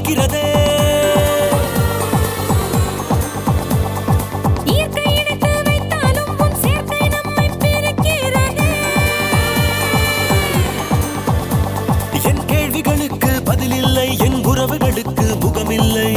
பழிக்கிறதே. என் கேள்விகளுக்கு பதிலில்லை, என் உறவுகளுக்கு முகமில்லை.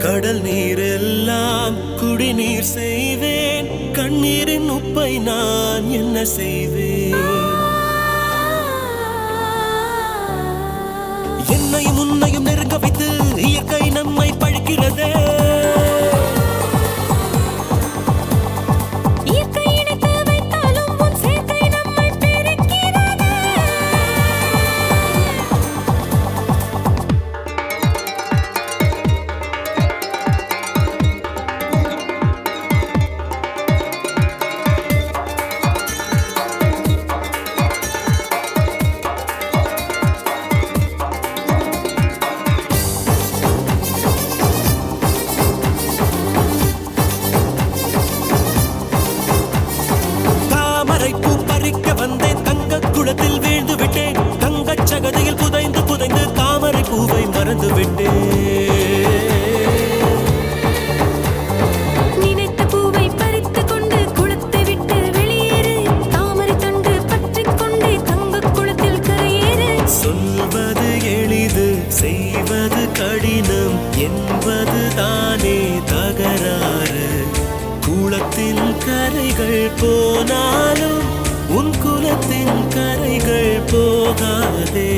கடல் நீரெல்லாம் குடிநீர் செய்வேன், கண்ணீரின் உப்பை நான் என்ன செய்வேன்? என்னையும் உன்னையும் நெருங்க வைத்து இயற்கை நம்மை பழிக்கிறதே. பூ பறிக்க வந்தேன், தங்க குளத்தில் வீழ்ந்து விட்டேன். தங்கச் சகதியில் புதைந்து புதைந்து தாமரை பூவை மறந்து விட்டேன். நினைத்த பூவை பறித்துக் கொண்டு குளத்தை விட்டு வெளியேறு, தாமரை தண்டு பற்றிக் கொண்டே தங்க குளத்தில் கரையேறு. சொல்வது எளிது, செய்வது கடினம் என்பது தானே தகராறு. குளத்தின் கரைகள் போனாலும் உன் குலத்தின் கரைகள் போகாதே.